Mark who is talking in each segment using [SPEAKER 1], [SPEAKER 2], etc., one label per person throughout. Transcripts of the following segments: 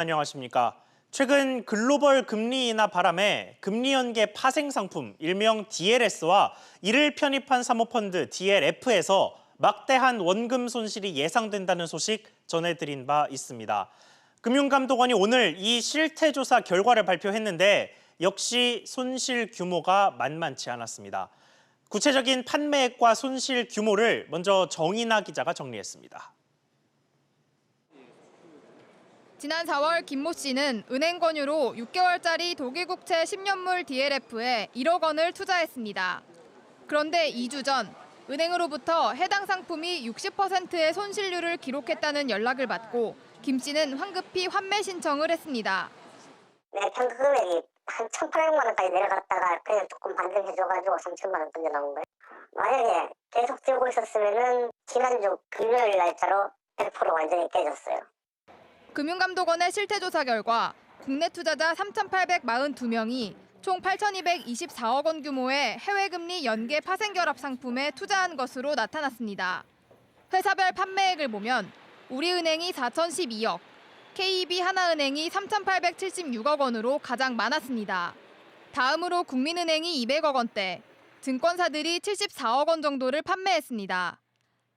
[SPEAKER 1] 안녕하십니까. 최근 글로벌 금리 인하 바람에 금리 연계 파생 상품 일명 DLS와 이를 편입한 사모펀드 DLF에서 막대한 원금 손실이 예상된다는 소식 전해드린 바 있습니다. 금융감독원이 오늘 이 실태조사 결과를 발표했는데 역시 손실 규모가 만만치 않았습니다. 구체적인 판매액과 손실 규모를 먼저 정인아 기자가 정리했습니다.
[SPEAKER 2] 지난 4월 김모 씨는 은행 권유로 6개월짜리 독일 국채 10년물 DLF에 1억 원을 투자했습니다. 그런데 2주 전 은행으로부터 해당 상품이 60%의 손실률을 기록했다는 연락을 받고 김 씨는 황급히 환매 신청을 했습니다.
[SPEAKER 3] 내 평가 금액이 한 1,800만 원까지 내려갔다가 그냥 조금 반등해줘가지고 3천만 원 던져 나온 거예요. 만약에 계속 들고 있었으면은 지난주 금요일 날짜로 100% 완전히 깨졌어요.
[SPEAKER 2] 금융감독원의 실태조사 결과 국내 투자자 3,842명이 총 8,224억 원 규모의 해외금리 연계 파생결합 상품에 투자한 것으로 나타났습니다. 회사별 판매액을 보면 우리은행이 4,012억, KB 하나은행이 3,876억 원으로 가장 많았습니다. 다음으로 국민은행이 200억 원대, 증권사들이 74억 원 정도를 판매했습니다.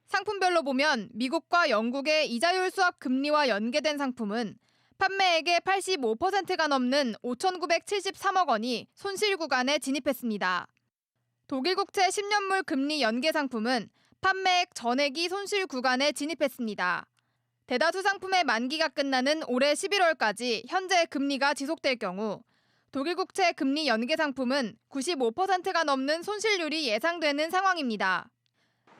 [SPEAKER 2] 상품별로 보면 미국과 영국의 이자율 수합 금리와 연계된 상품은 판매액의 85%가 넘는 5,973억 원이 손실 구간에 진입했습니다. 독일 국채 10년물 금리 연계 상품은 판매액 전액이 손실 구간에 진입했습니다. 대다수 상품의 만기가 끝나는 올해 11월까지 현재 금리가 지속될 경우 독일 국채 금리 연계 상품은 95%가 넘는 손실률이 예상되는 상황입니다.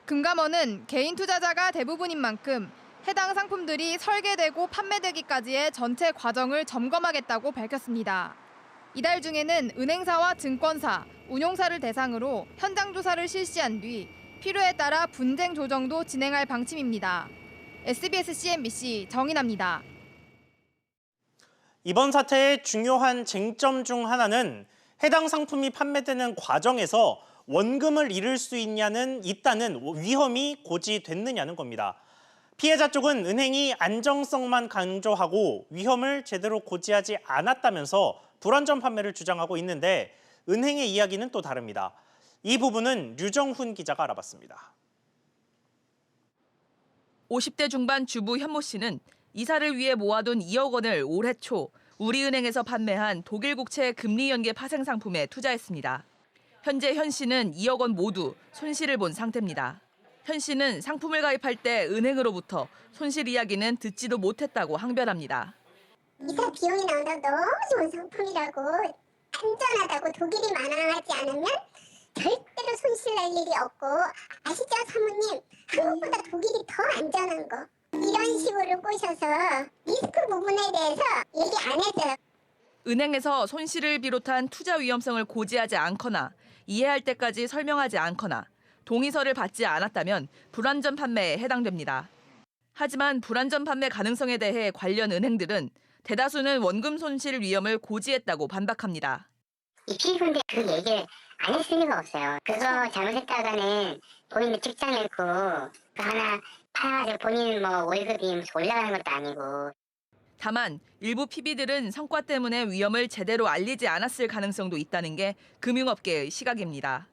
[SPEAKER 2] 금감원은 개인 투자자가 대부분인 만큼 해당 상품들이 설계되고 판매되기까지의 전체 과정을 점검하겠다고 밝혔습니다. 이달 중에는 은행사와 증권사, 운용사를 대상으로 현장 조사를 실시한 뒤 필요에 따라 분쟁 조정도 진행할 방침입니다. SBS CNBC 정인아입니다.
[SPEAKER 1] 이번 사태의 중요한 쟁점 중 하나는 해당 상품이 판매되는 과정에서 원금을 잃을 수 있다는 위험이 고지됐느냐는 겁니다. 피해자 쪽은 은행이 안정성만 강조하고 위험을 제대로 고지하지 않았다면서 불안전 판매를 주장하고 있는데 은행의 이야기는 또 다릅니다. 이 부분은 류정훈 기자가 알아봤습니다.
[SPEAKER 4] 50대 중반 주부 현모 씨는 이사를 위해 모아둔 2억 원을 올해 초 우리은행에서 판매한 독일 국채 금리 연계 파생 상품에 투자했습니다. 현재 현 씨는 2억 원 모두 손실을 본 상태입니다. 현 씨는 상품을 가입할 때 은행으로부터 손실 이야기는 듣지도 못했다고 항변합니다.
[SPEAKER 5] 이사 비용이 나온다고 너무 좋은 상품이라고 안전하다고 독일이 만항하지 않으면 절대로 손실 날 일이 없고 아시죠 사모님? 한국보다 독일이 더 안전한 거. 이런 식으로 꼬셔서 리스크 부분에 대해서 얘기 안 해줘요.
[SPEAKER 4] 은행에서 손실을 비롯한 투자 위험성을 고지하지 않거나 이해할 때까지 설명하지 않거나 동의서를 받지 않았다면 불안전 판매에 해당됩니다. 하지만 불안전 판매 가능성에 대해 관련 은행들은 대다수는 원금 손실 위험을 고지했다고 반박합니다.
[SPEAKER 3] 이 피해자인데 그 얘기를 안 했을 리가 없어요. 그거 잘못했다가는 본인의 직장 잃고 그 하나 팔아가지고 본인 월급이 올라가는 것도 아니고.
[SPEAKER 4] 다만 일부 PB들은 성과 때문에 위험을 제대로 알리지 않았을 가능성도 있다는 게 금융업계의 시각입니다.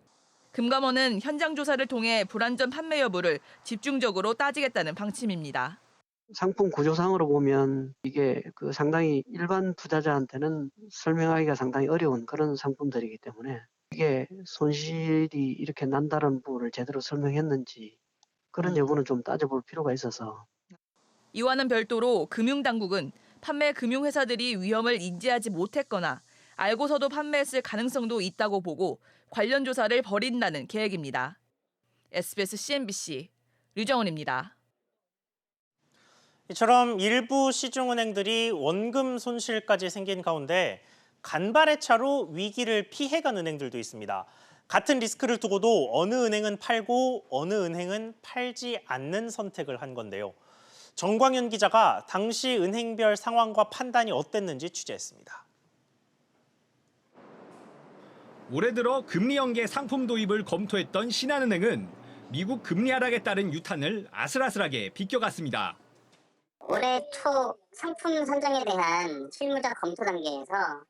[SPEAKER 4] 금감원은 현장 조사를 통해 불안전 판매 여부를 집중적으로 따지겠다는 방침입니다.
[SPEAKER 6] 상품 구조상으로 보면 이게 상당히 일반 투자자한테는 설명하기가 상당히 어려운 그런 상품들이기 때문에 이게 손실이 이렇게 난다는 부분을 제대로 설명했는지 그런 여부는 좀 따져볼 필요가 있어서.
[SPEAKER 4] 이와는 별도로 금융당국은 판매 금융회사들이 위험을 인지하지 못했거나 알고서도 판매했을 가능성도 있다고 보고 관련 조사를 벌인다는 계획입니다. SBS CNBC 류정훈입니다.
[SPEAKER 1] 이처럼 일부 시중은행들이 원금 손실까지 생긴 가운데 간발의 차로 위기를 피해간 은행들도 있습니다. 같은 리스크를 두고도 어느 은행은 팔고 어느 은행은 팔지 않는 선택을 한 건데요. 정광윤 기자가 당시 은행별 상황과 판단이 어땠는지 취재했습니다.
[SPEAKER 7] 올해 들어 금리 연계 상품 도입을 검토했던 신한은행은 미국 금리 하락에 따른 유탄을 아슬아슬하게 비껴갔습니다.
[SPEAKER 3] 올해 초 상품 선정에 대한 실무자 검토 단계에서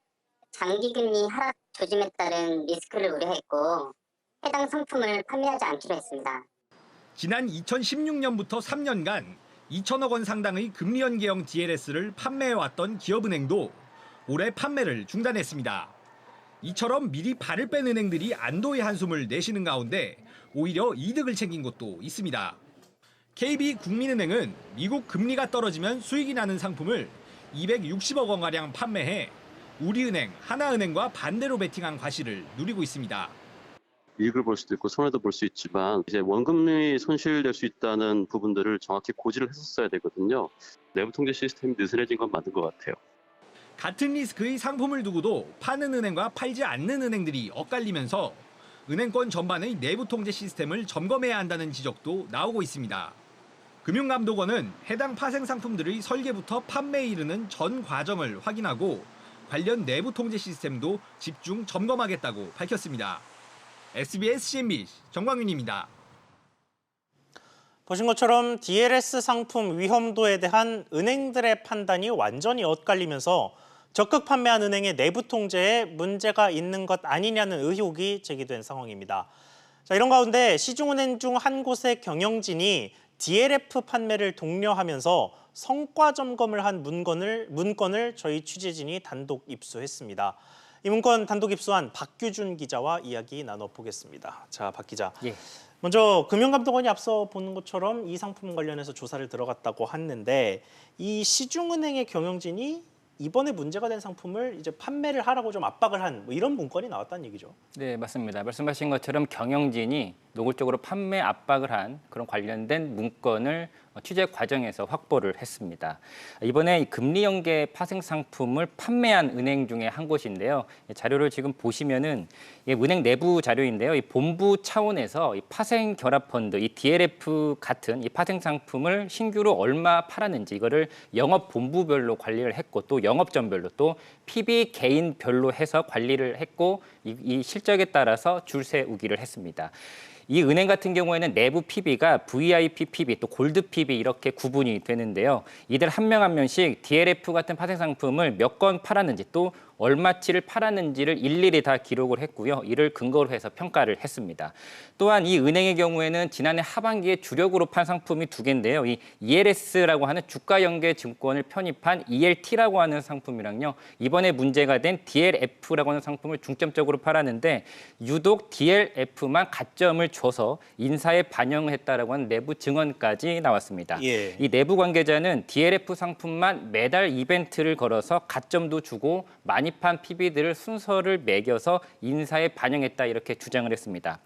[SPEAKER 3] 장기금리 하락 조짐에 따른 리스크를 우려했고 해당 상품을 판매하지 않기로 했습니다.
[SPEAKER 7] 지난 2016년부터 3년간 2천억 원 상당의 금리 연계형 DLS를 판매해왔던 기업은행도 올해 판매를 중단했습니다. 이처럼 미리 발을 뺀 은행들이 안도의 한숨을 내쉬는 가운데 오히려 이득을 챙긴 곳도 있습니다. KB국민은행은 미국 금리가 떨어지면 수익이 나는 상품을 260억 원가량 판매해 우리은행, 하나은행과 반대로 베팅한 과실을 누리고 있습니다.
[SPEAKER 8] 이익을 볼 수도 있고 손해도 볼 수 있지만 이제 원금리 손실될 수 있다는 부분들을 정확히 고지를 했었어야 되거든요. 내부 통제 시스템이 느슨해진 건 맞는 것 같아요.
[SPEAKER 7] 같은 리스크의 상품을 두고도 파는 은행과 팔지 않는 은행들이 엇갈리면서 은행권 전반의 내부 통제 시스템을 점검해야 한다는 지적도 나오고 있습니다. 금융감독원은 해당 파생 상품들의 설계부터 판매에 이르는 전 과정을 확인하고 관련 내부 통제 시스템도 집중 점검하겠다고 밝혔습니다. SBS CNBC 정광윤입니다.
[SPEAKER 1] 보신 것처럼 DLS 상품 위험도에 대한 은행들의 판단이 완전히 엇갈리면서 적극 판매한 은행의 내부 통제에 문제가 있는 것 아니냐는 의혹이 제기된 상황입니다. 자, 이런 가운데 시중은행 중 한 곳의 경영진이 DLF 판매를 독려하면서 성과 점검을 한 문건을 저희 취재진이 단독 입수했습니다. 이 문건 단독 입수한 박규준 기자와 이야기 나눠보겠습니다. 자, 박 기자.
[SPEAKER 9] 예.
[SPEAKER 1] 먼저 금융감독원이 앞서 보는 것처럼 이 상품 관련해서 조사를 들어갔다고 했는데 이 시중은행의 경영진이 이번에 문제가 된 상품을 이제 판매를 하라고 좀 압박을 한 이런 문건이 나왔다는 얘기죠.
[SPEAKER 9] 네, 맞습니다. 말씀하신 것처럼 경영진이 노골적으로 판매 압박을 한 그런 관련된 문건을 취재 과정에서 확보를 했습니다. 이번에 이 금리 연계 파생 상품을 판매한 은행 중에 한 곳인데요. 자료를 지금 보시면은 이게 은행 내부 자료인데요. 이 본부 차원에서 이 파생 결합 펀드, 이 DLF 같은 이 파생 상품을 신규로 얼마 팔았는지 이거를 영업 본부별로 관리를 했고 또 영업점별로 또 PB 개인별로 해서 관리를 했고 이 실적에 따라서 줄 세우기를 했습니다. 이 은행 같은 경우에는 내부 PB가 VIP PB 또 골드 PB 이렇게 구분이 되는데요. 이들 한 명 한 명씩 DLF 같은 파생 상품을 몇 건 팔았는지 또 얼마치를 팔았는지를 일일이 다 기록을 했고요. 이를 근거로 해서 평가를 했습니다. 또한 이 은행의 경우에는 지난해 하반기에 주력으로 판 상품이 두 개인데요. 이 ELS라고 하는 주가 연계 증권을 편입한 ELT라고 하는 상품이랑요. 이번에 문제가 된 DLF라고 하는 상품을 중점적으로 팔았는데 유독 DLF만 가점을 줘서 인사에 반영을 했다라고 하는 내부 증언까지 나왔습니다.
[SPEAKER 1] 예.
[SPEAKER 9] 이 내부 관계자는 DLF 상품만 매달 이벤트를 걸어서 가점도 주고 많이 판 PB들을 순서를 매겨서 인사에 반영했다 이렇게 주장을 했습니다.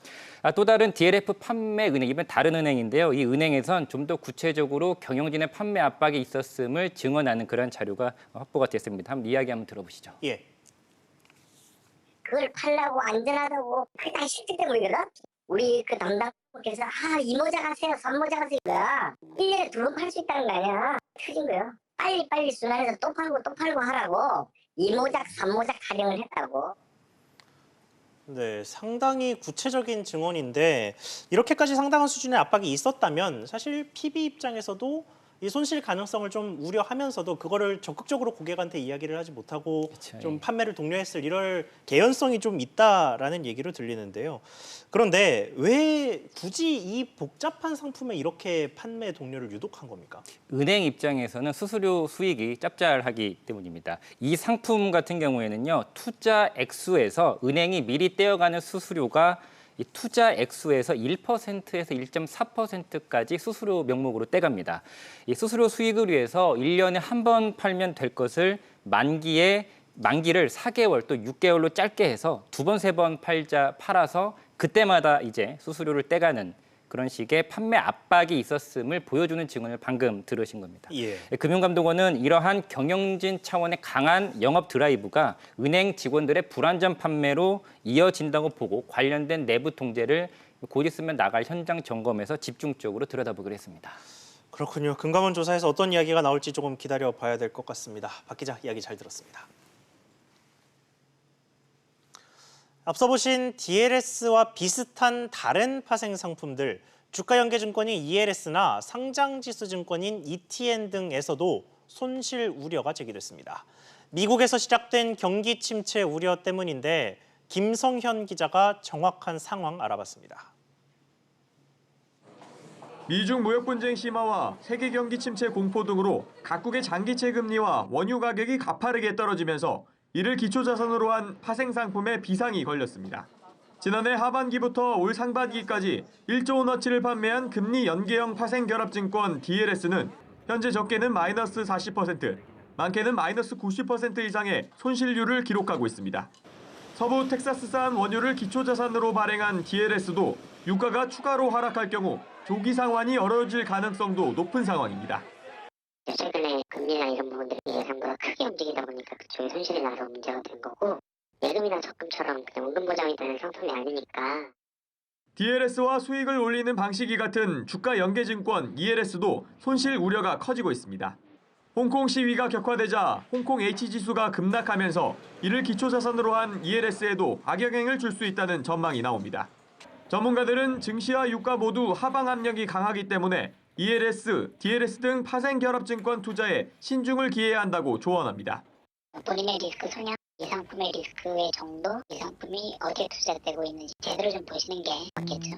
[SPEAKER 9] 또 다른 DLF 판매 은행, 이번 다른 은행인데요. 이 은행에선 좀 더 구체적으로 경영진의 판매 압박이 있었음을 증언하는 그런 자료가 확보가 됐습니다. 한번 이야기 한번 들어보시죠.
[SPEAKER 1] 예.
[SPEAKER 3] 그걸 팔라고 안전하다고 그게 다 실제 때문이거든. 우리 그 담당께서 이모자 가세요, 3모자 가세요 이거야. 1년에 2번 팔 수 있다는 거 아니야. 틀린 거예요. 빨리 순환해서 또 팔고 하라고 2모작, 3모작 가령을 했다고.
[SPEAKER 1] 네, 상당히 구체적인 증언인데 이렇게까지 상당한 수준의 압박이 있었다면 사실 PB 입장에서도 이 손실 가능성을 좀 우려하면서도 그거를 적극적으로 고객한테 이야기를 하지 못하고
[SPEAKER 9] 그쵸,
[SPEAKER 1] 좀
[SPEAKER 9] 예.
[SPEAKER 1] 판매를 독려했을 이럴 개연성이 좀 있다라는 얘기로 들리는데요. 그런데 왜 굳이 이 복잡한 상품에 이렇게 판매 독려를 유독한 겁니까?
[SPEAKER 9] 은행 입장에서는 수수료 수익이 짭짤하기 때문입니다. 이 상품 같은 경우에는요. 투자 액수에서 은행이 미리 떼어가는 수수료가 이 투자 액수에서 1%에서 1.4%까지 수수료 명목으로 떼갑니다. 이 수수료 수익을 위해서 1년에 한 번 팔면 될 것을 만기를 4개월 또 6개월로 짧게 해서 2번, 3번 팔아서 그때마다 이제 수수료를 떼가는 그런 식의 판매 압박이 있었음을 보여주는 증언을 방금 들으신 겁니다.
[SPEAKER 1] 예.
[SPEAKER 9] 금융감독원은 이러한 경영진 차원의 강한 영업 드라이브가 은행 직원들의 불안전 판매로 이어진다고 보고 관련된 내부 통제를 곧 있으면 나갈 현장 점검에서 집중적으로 들여다보기로 했습니다.
[SPEAKER 1] 그렇군요. 금감원 조사에서 어떤 이야기가 나올지 조금 기다려봐야 될 것 같습니다. 박 기자 이야기 잘 들었습니다. 앞서 보신 DLS와 비슷한 다른 파생 상품들 주가연계증권인 ELS나 상장지수증권인 ETN 등에서도 손실 우려가 제기됐습니다. 미국에서 시작된 경기 침체 우려 때문인데 김성현 기자가 정확한 상황 알아봤습니다.
[SPEAKER 10] 미중 무역 분쟁 심화와 세계 경기 침체 공포 등으로 각국의 장기채 금리와 원유 가격이 가파르게 떨어지면서 이를 기초자산으로 한 파생 상품에 비상이 걸렸습니다. 지난해 하반기부터 올 상반기까지 1조 원어치를 판매한 금리 연계형 파생 결합증권 DLS는 현재 적게는 마이너스 40%, 많게는 마이너스 90% 이상의 손실률을 기록하고 있습니다. 서부 텍사스산 원유를 기초자산으로 발행한 DLS도 유가가 추가로 하락할 경우 조기 상환이 어려워질 가능성도 높은 상황입니다.
[SPEAKER 3] 최근에 금리나 이런 부분들이 예상보다 크게 움직이다 보니까 그쪽에 손실이 나서 문제가 된 거고 예금이나 적금처럼 그냥 원금 보장이 되는 상품이 아니니까.
[SPEAKER 10] DLS와 수익을 올리는 방식이 같은 주가 연계증권 ELS도 손실 우려가 커지고 있습니다. 홍콩 시위가 격화되자 홍콩 H지수가 급락하면서 이를 기초자산으로 한 ELS에도 악영향을 줄 수 있다는 전망이 나옵니다. 전문가들은 증시와 유가 모두 하방 압력이 강하기 때문에 ELS, DLS 등 파생 결합증권 투자에 신중을 기해야 한다고 조언합니다.
[SPEAKER 3] 본인의 리스크 성향, 이 상품의 리스크의 정도, 이 상품이 어디에 투자되고 있는지 제대로 좀 보시는 게 맞겠죠.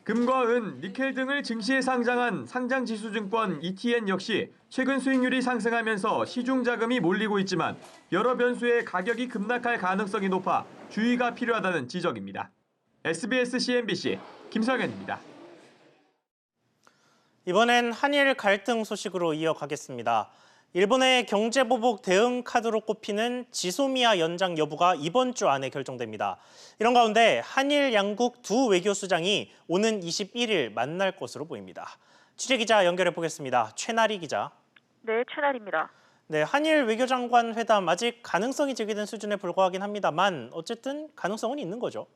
[SPEAKER 10] 금과 은, 니켈 등을 증시에 상장한 상장지수증권 ETN 역시 최근 수익률이 상승하면서 시중 자금이 몰리고 있지만 여러 변수에 가격이 급락할 가능성이 높아 주의가 필요하다는 지적입니다. SBS CNBC 김성현입니다.
[SPEAKER 1] 이번엔 한일 갈등 소식으로 이어가겠습니다. 일본의 경제보복 대응 카드로 꼽히는 지소미아 연장 여부가 이번 주 안에 결정됩니다. 이런 가운데 한일 양국 두 외교수장이 오는 21일 만날 것으로 보입니다. 취재기자 연결해 보겠습니다. 최나리 기자.
[SPEAKER 11] 네, 최나리입니다.
[SPEAKER 1] 네, 한일 외교장관 회담 아직 가능성이 제기된 수준에 불과하긴 합니다만 어쨌든 가능성은 있는 거죠.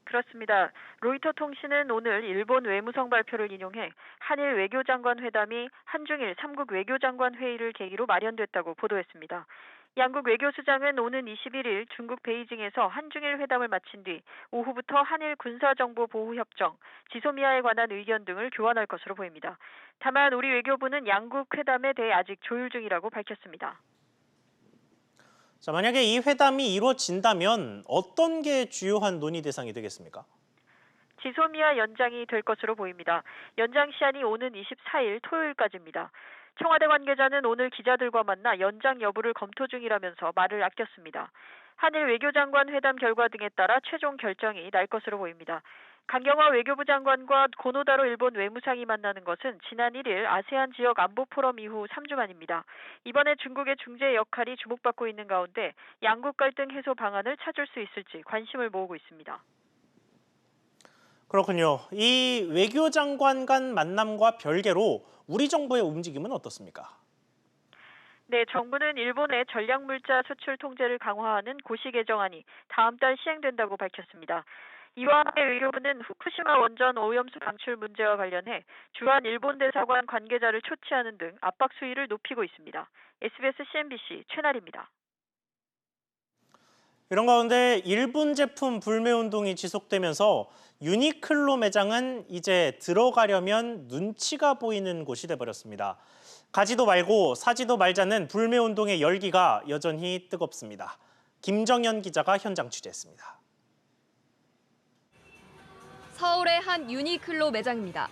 [SPEAKER 11] 그렇습니다. 로이터 통신은 오늘 일본 외무성 발표를 인용해 한일 외교장관 회담이 한중일 3국 외교장관 회의를 계기로 마련됐다고 보도했습니다. 양국 외교수장은 오는 21일 중국 베이징에서 한중일 회담을 마친 뒤 오후부터 한일 군사정보보호협정, 지소미아에 관한 의견 등을 교환할 것으로 보입니다. 다만 우리 외교부는 양국 회담에 대해 아직 조율 중이라고 밝혔습니다.
[SPEAKER 1] 자, 만약에 이 회담이 이루어진다면 어떤 게 주요한 논의 대상이 되겠습니까?
[SPEAKER 11] 지소미아 연장이 될 것으로 보입니다. 연장 시한이 오는 24일 토요일까지입니다. 청와대 관계자는 오늘 기자들과 만나 연장 여부를 검토 중이라면서 말을 아꼈습니다. 한일 외교장관 회담 결과 등에 따라 최종 결정이 날 것으로 보입니다. 강경화 외교부 장관과 고노다로 일본 외무상이 만나는 것은 지난 1일 아세안 지역 안보 포럼 이후 3주 만입니다. 이번에 중국의 중재 역할이 주목받고 있는 가운데 양국 갈등 해소 방안을 찾을 수 있을지 관심을 모으고 있습니다.
[SPEAKER 1] 그렇군요. 이 외교장관 간 만남과 별개로 우리 정부의 움직임은 어떻습니까?
[SPEAKER 11] 네, 정부는 일본의 전략물자 수출 통제를 강화하는 고시 개정안이 다음 달 시행된다고 밝혔습니다. 이와 함께 외교부는 후쿠시마 원전 오염수 방출 문제와 관련해 주한 일본 대사관 관계자를 초치하는 등 압박 수위를 높이고 있습니다. SBS CNBC 최나리입니다.
[SPEAKER 1] 이런 가운데 일본 제품 불매 운동이 지속되면서 유니클로 매장은 이제 들어가려면 눈치가 보이는 곳이 돼버렸습니다. 가지도 말고 사지도 말자는 불매 운동의 열기가 여전히 뜨겁습니다. 김정연 기자가 현장 취재했습니다.
[SPEAKER 12] 서울의 한 유니클로 매장입니다.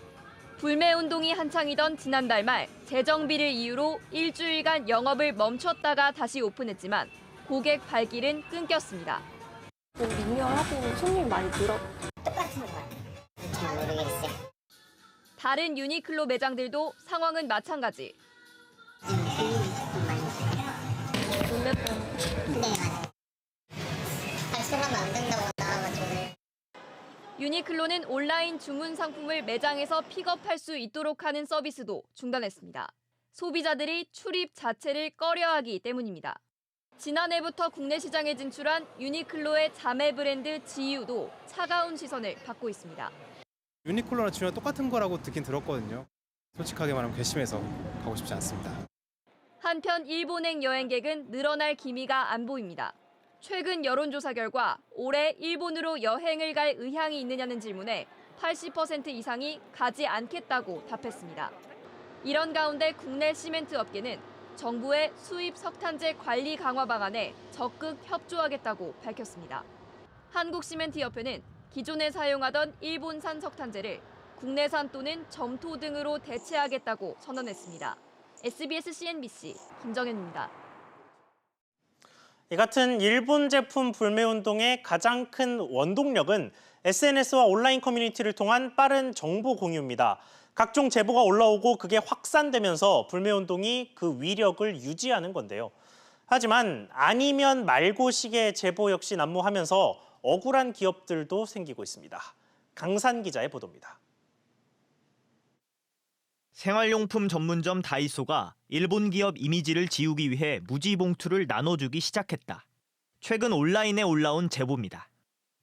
[SPEAKER 12] 불매 운동이 한창이던 지난달 말 재정비를 이유로 일주일간 영업을 멈췄다가 다시 오픈했지만 고객 발길은 끊겼습니다.
[SPEAKER 13] 리뉴얼하고 손님 많이 늘어.
[SPEAKER 3] 똑같은 거 잘 모르겠어요.
[SPEAKER 12] 다른 유니클로 매장들도 상황은 마찬가지.
[SPEAKER 13] 불매 때문에.
[SPEAKER 3] 네, 맞아요. 발송하면 안 된다고 나와가지고.
[SPEAKER 12] 유니클로는 온라인 주문 상품을 매장에서 픽업할 수 있도록 하는 서비스도 중단했습니다. 소비자들이 출입 자체를 꺼려하기 때문입니다. 지난해부터 국내 시장에 진출한 유니클로의 자매 브랜드 지유도 차가운 시선을 받고 있습니다.
[SPEAKER 14] 유니클로나 지유랑 똑같은 거라고 듣긴 들었거든요. 솔직하게 말하면 괘씸해서 가고 싶지 않습니다.
[SPEAKER 12] 한편 일본행 여행객은 늘어날 기미가 안 보입니다. 최근 여론조사 결과 올해 일본으로 여행을 갈 의향이 있느냐는 질문에 80% 이상이 가지 않겠다고 답했습니다. 이런 가운데 국내 시멘트 업계는 정부의 수입 석탄재 관리 강화 방안에 적극 협조하겠다고 밝혔습니다. 한국시멘트협회는 기존에 사용하던 일본산 석탄재를 국내산 또는 점토 등으로 대체하겠다고 선언했습니다. SBS CNBC 김정현입니다.
[SPEAKER 1] 이 같은 일본 제품 불매 운동의 가장 큰 원동력은 SNS와 온라인 커뮤니티를 통한 빠른 정보 공유입니다. 각종 제보가 올라오고 그게 확산되면서 불매 운동이 그 위력을 유지하는 건데요. 하지만 아니면 말고식의 제보 역시 난무하면서 억울한 기업들도 생기고 있습니다. 강산 기자의 보도입니다.
[SPEAKER 15] 생활용품 전문점 다이소가 일본 기업 이미지를 지우기 위해 무지 봉투를 나눠주기 시작했다. 최근 온라인에 올라온 제보입니다.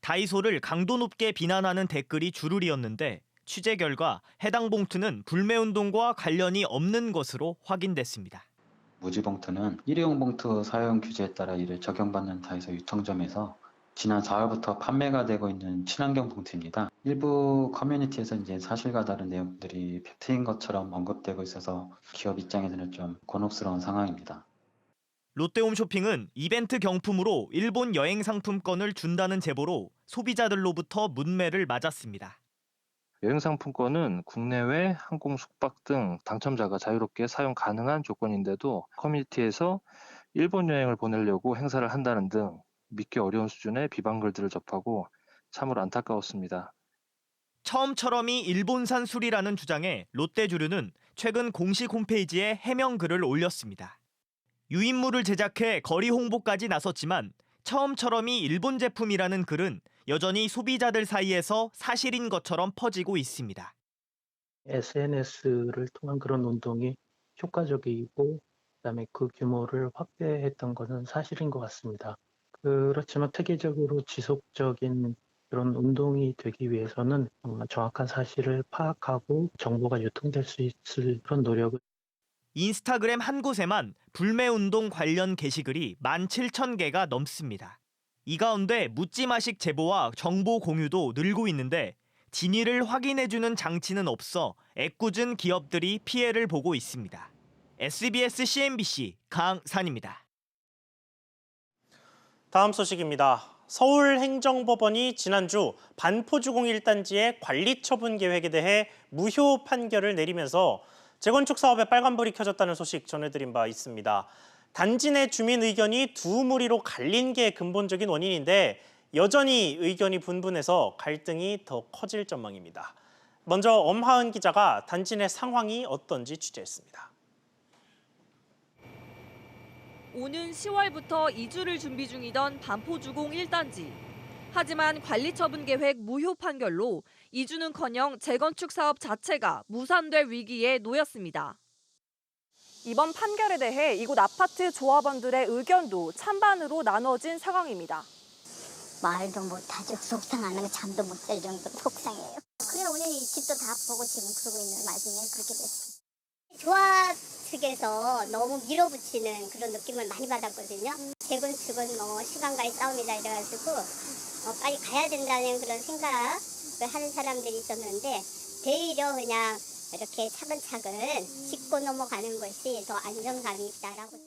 [SPEAKER 15] 다이소를 강도 높게 비난하는 댓글이 주르리었는데 취재 결과 해당 봉투는 불매운동과 관련이 없는 것으로 확인됐습니다.
[SPEAKER 16] 무지봉투는 일회용 봉투 사용 규제에 따라 이를 적용받는 다이소 유통점에서 지난 4월부터 판매가 되고 있는 친환경 봉투입니다. 일부 커뮤니티에서 이제 사실과 다른 내용들이 팩트인 것처럼 언급되고 있어서 기업 입장에서는 좀 곤혹스러운 상황입니다.
[SPEAKER 15] 롯데홈쇼핑은 이벤트 경품으로 일본 여행 상품권을 준다는 제보로 소비자들로부터 문매를 맞았습니다.
[SPEAKER 17] 여행 상품권은 국내외 항공 숙박 등 당첨자가 자유롭게 사용 가능한 조건인데도 커뮤니티에서 일본 여행을 보내려고 행사를 한다는 등 믿기 어려운 수준의 비방글들을 접하고 참으로 안타까웠습니다.
[SPEAKER 15] 처음처럼이 일본산 술이라는 주장에 롯데주류는 최근 공식 홈페이지에 해명글을 올렸습니다. 유인물을 제작해 거리 홍보까지 나섰지만 처음처럼이 일본 제품이라는 글은 여전히 소비자들 사이에서 사실인 것처럼 퍼지고 있습니다.
[SPEAKER 18] SNS를 통한 그런 운동이 효과적이고 그다음에 그 규모를 확대했던 것은 사실인 것 같습니다. 그렇지만 체계적으로 지속적인 그런 운동이 되기 위해서는 정확한 사실을 파악하고 정보가 유통될 수 있을 그런 노력을.
[SPEAKER 15] 인스타그램 한 곳에만 불매운동 관련 게시글이 17,000개가 넘습니다. 이 가운데 묻지마식 제보와 정보 공유도 늘고 있는데 진위를 확인해주는 장치는 없어 애꿎은 기업들이 피해를 보고 있습니다. SBS CNBC 강산입니다.
[SPEAKER 1] 다음 소식입니다. 서울행정법원이 지난주 반포주공 1단지의 관리처분 계획에 대해 무효 판결을 내리면서 재건축 사업에 빨간불이 켜졌다는 소식 전해드린 바 있습니다. 단지 내 주민 의견이 두 무리로 갈린 게 근본적인 원인인데 여전히 의견이 분분해서 갈등이 더 커질 전망입니다. 먼저 엄하은 기자가 단지 내 상황이 어떤지 취재했습니다.
[SPEAKER 4] 오는 10월부터 이주를 준비 중이던 반포주공 1단지. 하지만 관리처분 계획 무효 판결로 이주는커녕 재건축 사업 자체가 무산될 위기에 놓였습니다.
[SPEAKER 19] 이번 판결에 대해 이곳 아파트 조합원들의 의견도 찬반으로 나눠진 상황입니다.
[SPEAKER 5] 말도 못하죠. 속상하면 잠도 못 잘 정도로 속상해요. 그래 오늘 이 집도 다 보고 지금 그러고 있는 와중에 그렇게 됐어요. 조합 측에서 너무 밀어붙이는 그런 느낌을 많이 받았거든요. 재건축은 시간과의 싸움이다 이래가지고 빨리 가야 된다는 그런 생각을 하는 사람들이 있었는데 되려 그냥 이렇게 차근차근 짚고 넘어가는 것이 더 안정감이 있다라고.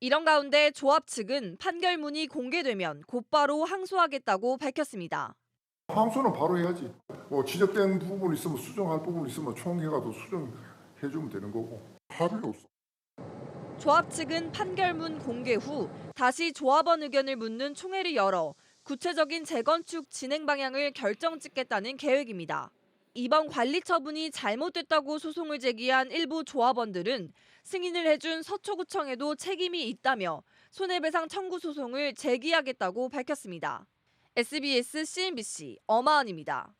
[SPEAKER 4] 이런 가운데 조합 측은 판결문이 공개되면 곧바로 항소하겠다고 밝혔습니다.
[SPEAKER 20] 항소는 바로 해야지. 지적된 부분이 있으면 수정할 부분이 있으면 총회가 더 수정해주면 되는 거고. 합의가 없어.
[SPEAKER 4] 조합 측은 판결문 공개 후 다시 조합원 의견을 묻는 총회를 열어 구체적인 재건축 진행 방향을 결정짓겠다는 계획입니다. 이번 관리 처분이 잘못됐다고 소송을 제기한 일부 조합원들은 승인을 해준 서초구청에도 책임이 있다며 손해배상 청구 소송을 제기하겠다고 밝혔습니다. SBS CNBC 엄하은입니다.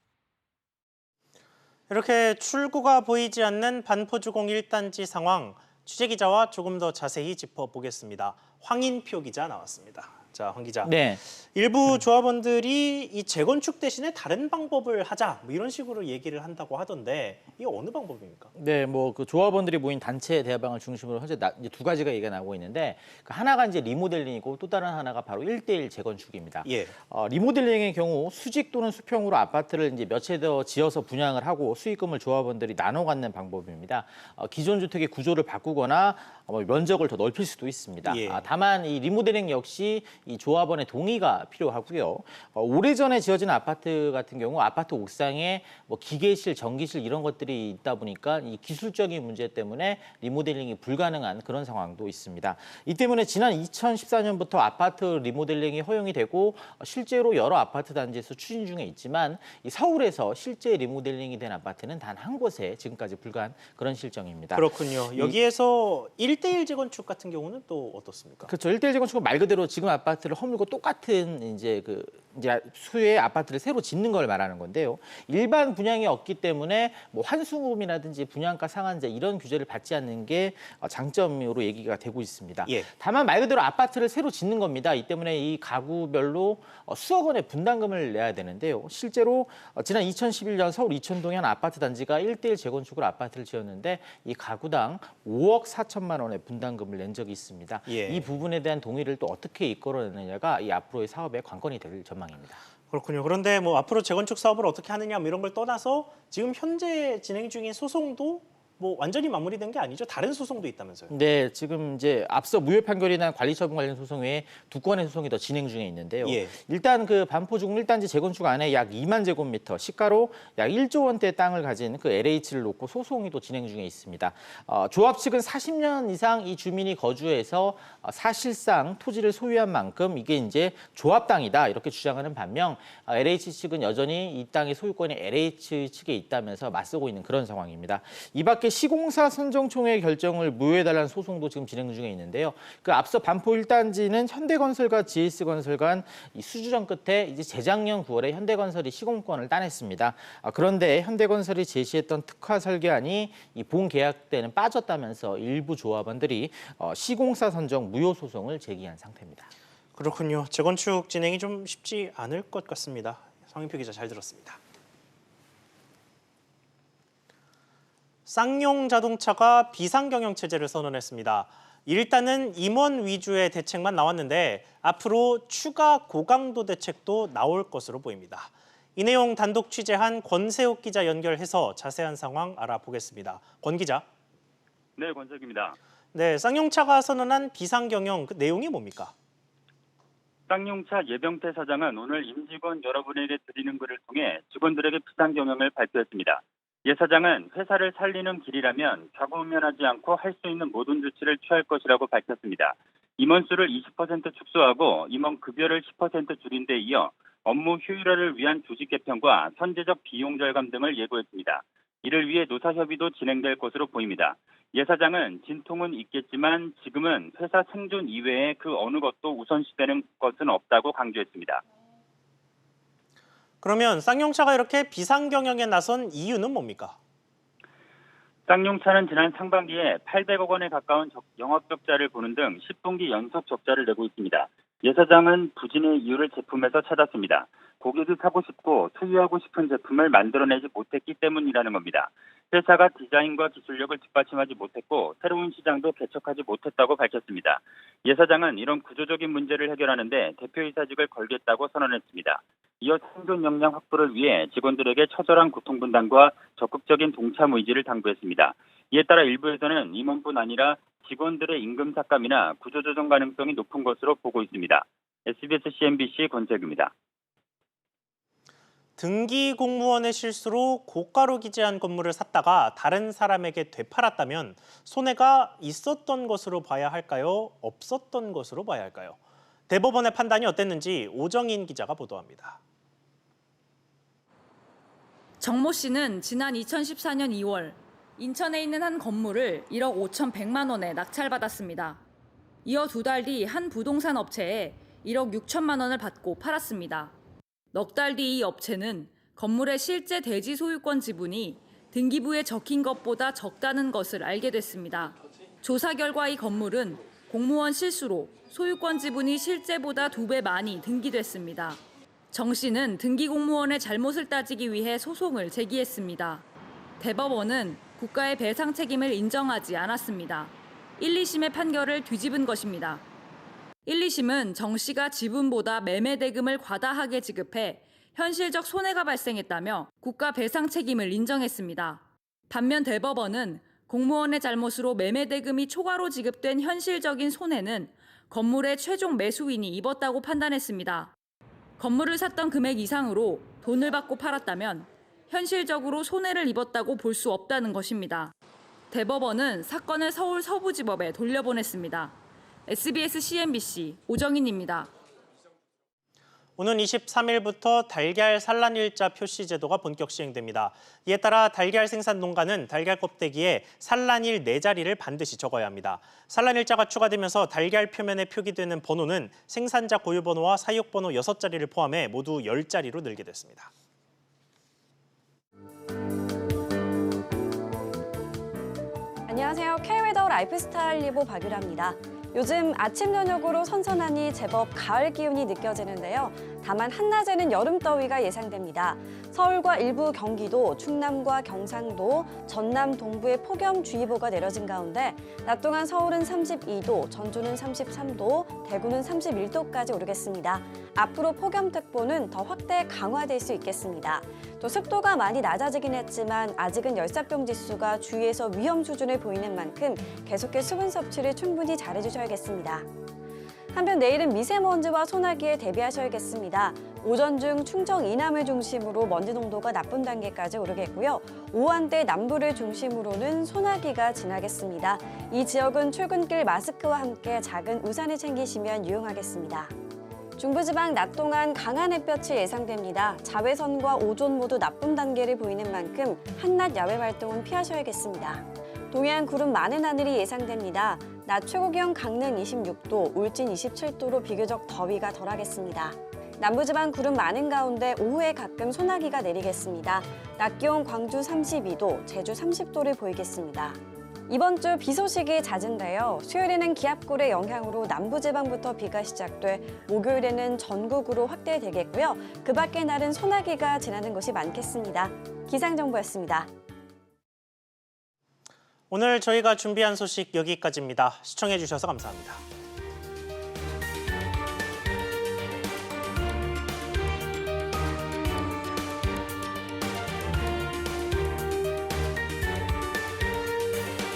[SPEAKER 1] 이렇게 출구가 보이지 않는 반포주공 1단지 상황, 취재기자와 조금 더 자세히 짚어보겠습니다. 황인표 기자 나왔습니다. 자, 황 기자.
[SPEAKER 21] 네.
[SPEAKER 1] 일부 조합원들이 이 재건축 대신에 다른 방법을 하자 뭐 이런 식으로 얘기를 한다고 하던데 이게 어느 방법입니까?
[SPEAKER 21] 네, 뭐 그 조합원들이 모인 단체 대화방을 중심으로 현재 이제 두 가지가 얘기가 나오고 있는데 그 하나가 이제 리모델링이고 또 다른 하나가 바로 1:1 재건축입니다.
[SPEAKER 1] 예.
[SPEAKER 21] 리모델링의 경우 수직 또는 수평으로 아파트를 이제 몇 채 더 지어서 분양을 하고 수익금을 조합원들이 나눠 갖는 방법입니다. 기존 주택의 구조를 바꾸거나 면적을 더 넓힐 수도 있습니다.
[SPEAKER 1] 예.
[SPEAKER 21] 다만 이 리모델링 역시 이 조합원의 동의가 필요하고요. 오래전에 지어진 아파트 같은 경우 아파트 옥상에 뭐 기계실, 전기실 이런 것들이 있다 보니까 이 기술적인 문제 때문에 리모델링이 불가능한 그런 상황도 있습니다. 이 때문에 지난 2014년부터 아파트 리모델링이 허용이 되고 실제로 여러 아파트 단지에서 추진 중에 있지만 이 서울에서 실제 리모델링이 된 아파트는 단 한 곳에 지금까지 불과한 그런 실정입니다.
[SPEAKER 1] 그렇군요. 여기에서 1:1 재건축 같은 경우는 또 어떻습니까?
[SPEAKER 21] 그렇죠. 1:1 재건축은 말 그대로 지금 아파트를 허물고 똑같은 이제 수의 아파트를 새로 짓는 걸 말하는 건데요. 일반 분양이 없기 때문에 뭐 환수금이라든지 분양가 상한제 이런 규제를 받지 않는 게 장점으로 얘기가 되고 있습니다.
[SPEAKER 1] 예.
[SPEAKER 21] 다만 말 그대로 아파트를 새로 짓는 겁니다. 이 때문에 이 가구별로 수억 원의 분담금을 내야 되는데요. 실제로 지난 2011년 서울 이천동의 한 아파트 단지가 1:1 재건축으로 아파트를 지었는데 이 가구당 5억 4천만 원의 분담금을 낸 적이 있습니다.
[SPEAKER 1] 예.
[SPEAKER 21] 이 부분에 대한 동의를 또 어떻게 이끌어내느냐가 이 앞으로의 사업의 관건이 될 전망입니다.
[SPEAKER 1] 그렇군요. 그런데 뭐 앞으로 재건축 사업을 어떻게 하느냐 뭐 이런 걸 떠나서 지금 현재 진행 중인 소송도 뭐 완전히 마무리된 게 아니죠. 다른 소송도 있다면서요.
[SPEAKER 21] 네, 지금 이제 앞서 무효 판결이 난 관리처분 관련 소송 외에 두 건의 소송이 더 진행 중에 있는데요.
[SPEAKER 1] 예.
[SPEAKER 21] 일단 그 반포중 1단지 재건축 안에 약 2만 제곱미터, 시가로 약 1조 원대 땅을 가진 그 LH를 놓고 소송이 또 진행 중에 있습니다. 조합 측은 40년 이상 이 주민이 거주해서 사실상 토지를 소유한 만큼 이게 이제 조합 땅이다 이렇게 주장하는 반면 LH 측은 여전히 이 땅의 소유권이 LH 측에 있다면서 맞서고 있는 그런 상황입니다. 이 밖에 시공사 선정총회 결정을 무효해달라는 소송도 지금 진행 중에 있는데요. 그 앞서 반포 1단지는 현대건설과 GS건설 간 이 수주전 끝에 이제 재작년 9월에 현대건설이 시공권을 따냈습니다. 그런데 현대건설이 제시했던 특화 설계안이 이 본 계약 때는 빠졌다면서 일부 조합원들이 시공사 선정 무효 소송을 제기한 상태입니다.
[SPEAKER 1] 그렇군요. 재건축 진행이 좀 쉽지 않을 것 같습니다. 성인표 기자 잘 들었습니다. 쌍용 자동차가 비상경영 체제를 선언했습니다. 일단은 임원 위주의 대책만 나왔는데 앞으로 추가 고강도 대책도 나올 것으로 보입니다. 이 내용 단독 취재한 권세욱 기자 연결해서 자세한 상황 알아보겠습니다. 권 기자.
[SPEAKER 22] 네, 권석입니다.
[SPEAKER 1] 네, 쌍용차가 선언한 비상경영 그 내용이 뭡니까?
[SPEAKER 22] 쌍용차 예병태 사장은 오늘 임직원 여러분에게 드리는 글을 통해 직원들에게 비상경영을 발표했습니다. 예 사장은 회사를 살리는 길이라면 좌고우면하지 않고 할 수 있는 모든 조치를 취할 것이라고 밝혔습니다. 임원 수를 20% 축소하고 임원 급여를 10% 줄인 데 이어 업무 효율화를 위한 조직 개편과 선제적 비용 절감 등을 예고했습니다. 이를 위해 노사협의도 진행될 것으로 보입니다. 예 사장은 진통은 있겠지만 지금은 회사 생존 이외에 그 어느 것도 우선시되는 것은 없다고 강조했습니다.
[SPEAKER 1] 그러면 쌍용차가 이렇게 비상경영에 나선 이유는 뭡니까?
[SPEAKER 22] 쌍용차는 지난 상반기에 800억 원에 가까운 영업 적자를 보는 등 10분기 연속 적자를 내고 있습니다. 예 사장은 부진의 이유를 제품에서 찾았습니다. 고객이 사고 싶고 소유하고 싶은 제품을 만들어내지 못했기 때문이라는 겁니다. 회사가 디자인과 기술력을 뒷받침하지 못했고 새로운 시장도 개척하지 못했다고 밝혔습니다. 예 사장은 이런 구조적인 문제를 해결하는 데 대표이사직을 걸겠다고 선언했습니다. 이어 생존 역량 확보를 위해 직원들에게 처절한 고통분담과 적극적인 동참 의지를 당부했습니다. 이에 따라 일부에서는 임원뿐 아니라 직원들의 임금 삭감이나 구조조정 가능성이 높은 것으로 보고 있습니다. SBS CNBC 권재규입니다.
[SPEAKER 1] 등기 공무원의 실수로 고가로 기재한 건물을 샀다가 다른 사람에게 되팔았다면 손해가 있었던 것으로 봐야 할까요? 없었던 것으로 봐야 할까요? 대법원의 판단이 어땠는지 오정인 기자가 보도합니다.
[SPEAKER 23] 정모 씨는 지난 2014년 2월 인천에 있는 한 건물을 1억 5,100만 원에 낙찰받았습니다. 이어 2달 뒤 한 부동산 업체에 1억 6천만 원을 받고 팔았습니다. 넉 달 뒤 이 업체는 건물의 실제 대지 소유권 지분이 등기부에 적힌 것보다 적다는 것을 알게 됐습니다. 조사 결과 이 건물은 공무원 실수로 소유권 지분이 실제보다 2배 많이 등기됐습니다. 정 씨는 등기 공무원의 잘못을 따지기 위해 소송을 제기했습니다. 대법원은 국가의 배상 책임을 인정하지 않았습니다. 1, 2심의 판결을 뒤집은 것입니다. 1, 2심은 정 씨가 지분보다 매매 대금을 과다하게 지급해 현실적 손해가 발생했다며 국가 배상 책임을 인정했습니다. 반면 대법원은 공무원의 잘못으로 매매 대금이 초과로 지급된 현실적인 손해는 건물의 최종 매수인이 입었다고 판단했습니다. 건물을 샀던 금액 이상으로 돈을 받고 팔았다면 현실적으로 손해를 입었다고 볼 수 없다는 것입니다. 대법원은 사건을 서울 서부지법에 돌려보냈습니다. SBS CNBC 오정인입니다.
[SPEAKER 1] 오는 23일부터 달걀 산란일자 표시 제도가 본격 시행됩니다. 이에 따라 달걀 생산 농가는 달걀 껍데기에 산란일 4자리를 반드시 적어야 합니다. 산란일자가 추가되면서 달걀 표면에 표기되는 번호는 생산자 고유번호와 사육번호 6자리를 포함해 모두 10자리로 늘게 됐습니다.
[SPEAKER 2] 안녕하세요. K웨더 라이프스타일 리보 박유라입니다. 요즘 아침 저녁으로 선선하니 제법 가을 기운이 느껴지는데요. 다만 한낮에는 여름 더위가 예상됩니다. 서울과 일부 경기도, 충남과 경상도, 전남 동부에 폭염주의보가 내려진 가운데 낮 동안 서울은 32도, 전주는 33도, 대구는 31도까지 오르겠습니다. 앞으로 폭염특보는 더 확대 강화될 수 있겠습니다. 또 습도가 많이 낮아지긴 했지만 아직은 열사병 지수가 주위에서 위험 수준을 보이는 만큼 계속해 수분 섭취를 충분히 잘해주셔야겠습니다. 한편 내일은 미세먼지와 소나기에 대비하셔야겠습니다. 오전 중 충청 이남을 중심으로 먼지 농도가 나쁜 단계까지 오르겠고요. 오후 한때 남부를 중심으로는 소나기가 지나겠습니다. 이 지역은 출근길 마스크와 함께 작은 우산을 챙기시면 유용하겠습니다. 중부지방 낮 동안 강한 햇볕이 예상됩니다. 자외선과 오존 모두 나쁜 단계를 보이는 만큼 한낮 야외 활동은 피하셔야겠습니다. 동해안 구름 많은 하늘이 예상됩니다. 낮 최고기온 강릉 26도, 울진 27도로 비교적 더위가 덜하겠습니다. 남부지방 구름 많은 가운데 오후에 가끔 소나기가 내리겠습니다. 낮 기온 광주 32도, 제주 30도를 보이겠습니다. 이번 주 비 소식이 잦은데요. 수요일에는 기압골의 영향으로 남부지방부터 비가 시작돼 목요일에는 전국으로 확대되겠고요. 그 밖의 날은 소나기가 지나는 곳이 많겠습니다. 기상정보였습니다.
[SPEAKER 1] 오늘 저희가 준비한 소식 여기까지입니다. 시청해주셔서 감사합니다.